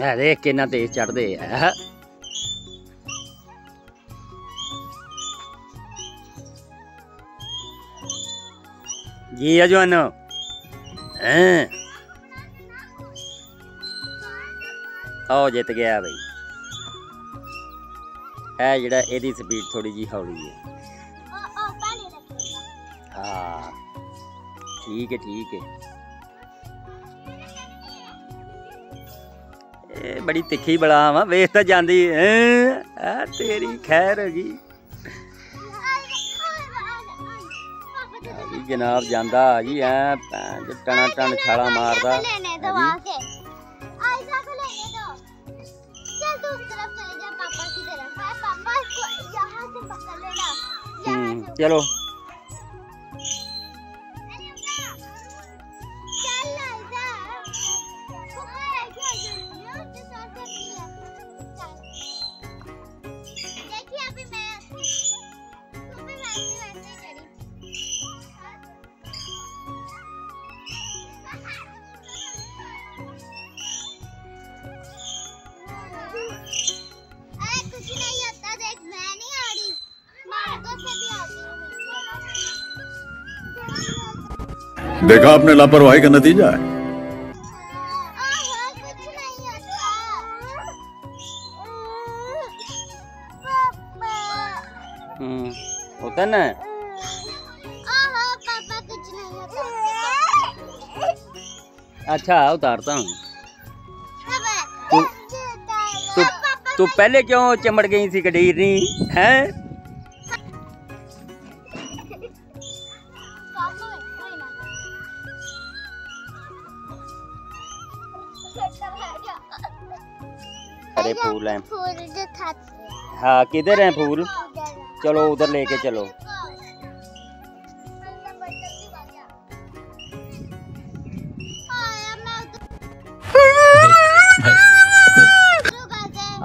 देख कितना तेज चढ़ते है। जी अजवानो आओ जित गया भाई। है जड़ा एदी स्पीड थोड़ी जी हौली है। हाँ ठीक है ठीक है। ए बड़ी तिखी बड़ा वा वेख तो जाती तेरी खैर होगी जनाब जांदा जी ऐ टना टन छाला मारदा। चलो देखा आपने लापरवाही का नतीजा है। होता ना। अच्छा उतारता हूँ। तू पहले क्यों चमड़ गई सी कटीर नहीं है? अरे फूल हैं। हाँ किधर हैं फूल? चलो उधर लेके चलो।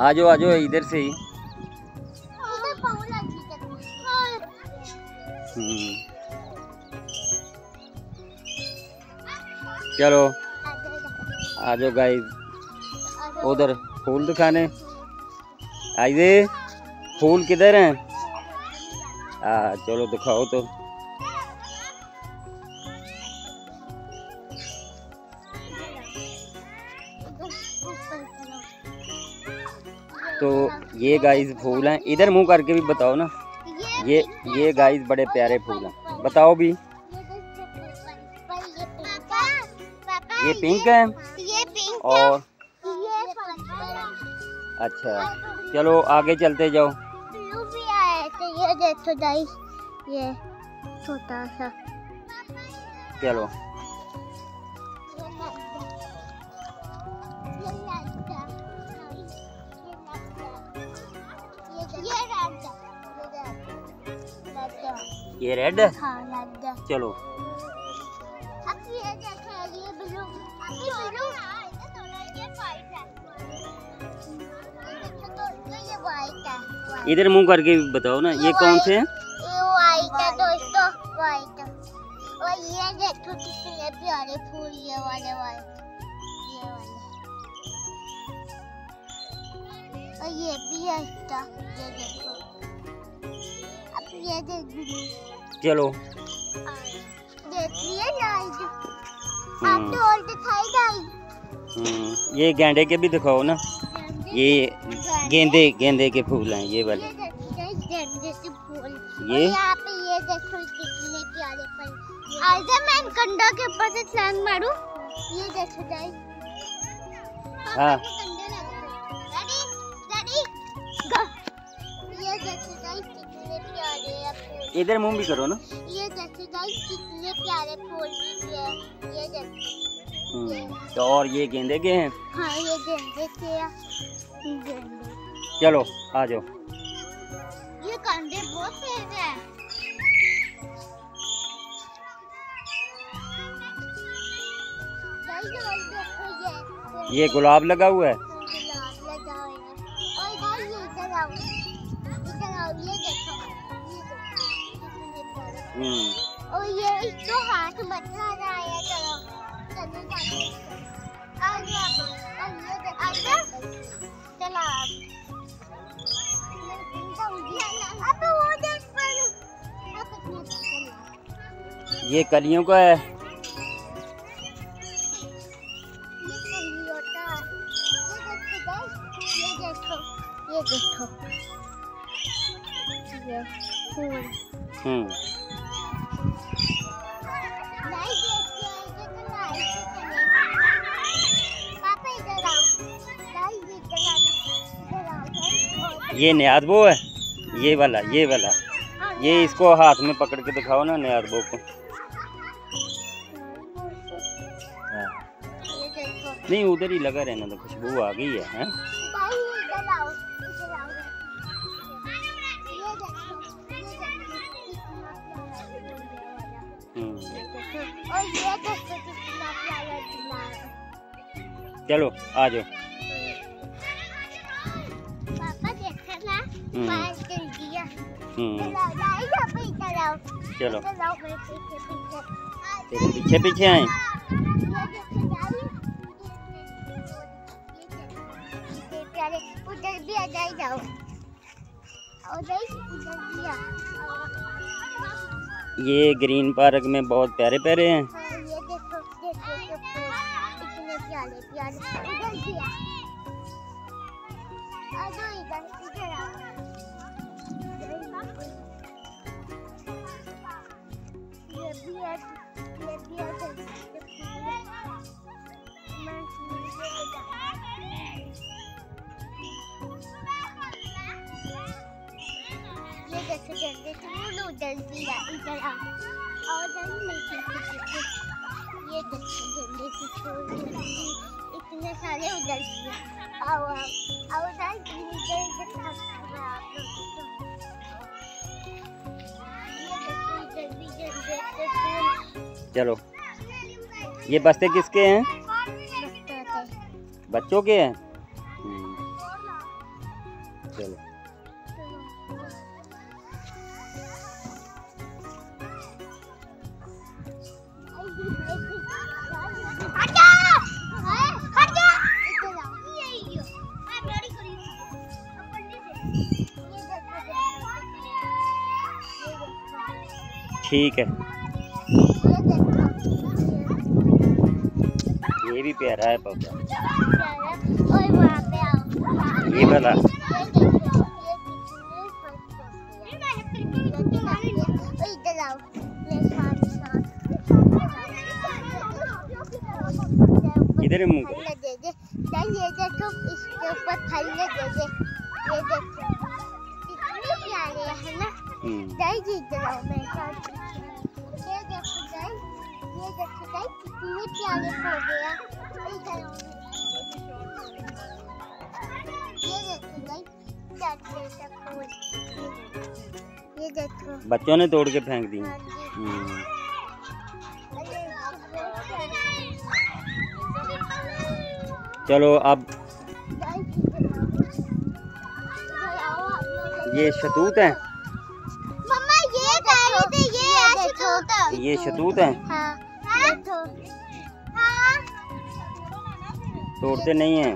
आजो आजो इधर से ही। चलो आजो गाइस उधर फूल दिखाने। आइए फूल किधर हैं? चलो दिखाओ तो ये गाइस फूल हैं। इधर मुंह करके भी बताओ ना। ये गाइस बड़े प्यारे फूल हैं। बताओ भी। ये पिंक है और अच्छा चलो आगे चलते जाओ। ये देखो गाइस ये छोटा सा। चलो ये रेड। हाँ रेड। चलो अब ये देखो ये ब्लू। ये वाइट है। इधर मुंह करके बताओ ना। ये कौन से हैं? ये वाइट है दोस्तों वाइट। और ये देखो कितने प्यारे फूल ये वाले ये वाले। और ये भी है इसका ये देखो। अब ये देखो। चलो देखिए गाइस आप तो और दिखाई गाइस। ये गेंदे के भी दिखाओ ना। ये गेंदे के फूल हैं ये वाले। गेंदे के फूल। ये यहाँ पे ये देखो कितने प्यारे फल। आज मैं कंडा के ऊपर से छलांग मारूं। ये देखो गाइस। हाँ ये देखो गाइस कितने प्यारे फूल। इधर मुंह भी करो ना। ये देखो गाइस कितने प्यारे फूल। ये देखो। तो और ये गेंदे के हैं। हाँ ये गेंदे के हैं। चलो आ जाओ। ये कंडे बहुत तेज है। ये गुलाब लगा हुआ है। गुलाब लगा हुआ है। और गाइस ये इधर आओ ये देखो। और ये इसको हाथ मत लगा रहा है। चलो चलो आ जाओ। ये कलियों का है। ये देखो ये फूल। ये न्यादबो है, ये वाला ये इसको हाथ में पकड़ के दिखाओ ना न्यादबो को। नहीं उधर ही लगा रहना तो खुशबू आ गई है, हैं? चलो आ जाओ। पापा देखा ना बाहर चल दिया। चलो तेरे पीछे पीछे आए। उधर भी आ जाओ, उधर भी आ। ये ग्रीन पार्क में बहुत प्यारे प्यारे हैं। ये देखो इतने प्यारे प्यारे। उधर भी आ जाओ, इधर आओ। ये भी है उधर भी है, इधर आओ। और ये देखो झंडे की फूल इतने सारे उधर भी है। आओ उधर चलो ये बस्ते किसके हैं? बच्चों के हैं। चलो ठीक है। ये भी प्यारा है पौधा। और वहाँ पे आओ। ये वाला इधर आओ। इधर ही मुँह करो। ये देखो इसके ऊपर फल दे दे। ये देखो कितने प्यारे है ना। गाइस इधर आओ मेरे साथ। ये देखो गाइस कितने प्यारे पौधे हैं। इधर आओ। ये देखो गाइस क्या फूल। ये देखो बच्चों ने तोड़ के फेंक दी। चलो अब ये शतूत है। मम्मा ये कह रहे थे ये शतूत। ये शतूत है। हाँ। तोड़ते नहीं हैं।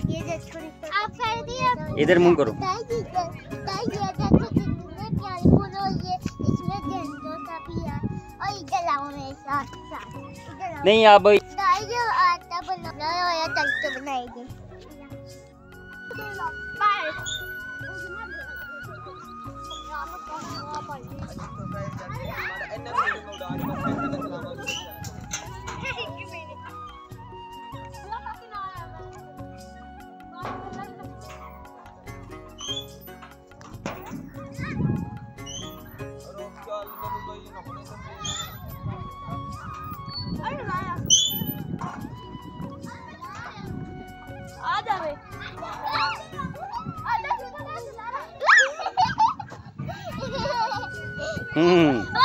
ये देखो आप कर दिया। इधर मुंह करो। ये देखो कितने प्यारे फूल और ये इसमें गेंदों का भी है। और इधर आओ मेरे साथ। इधर आओ। नहीं आप गाइस आटा बनाना है और तलते बनाएंगे। बाय। आ जावे। हम्म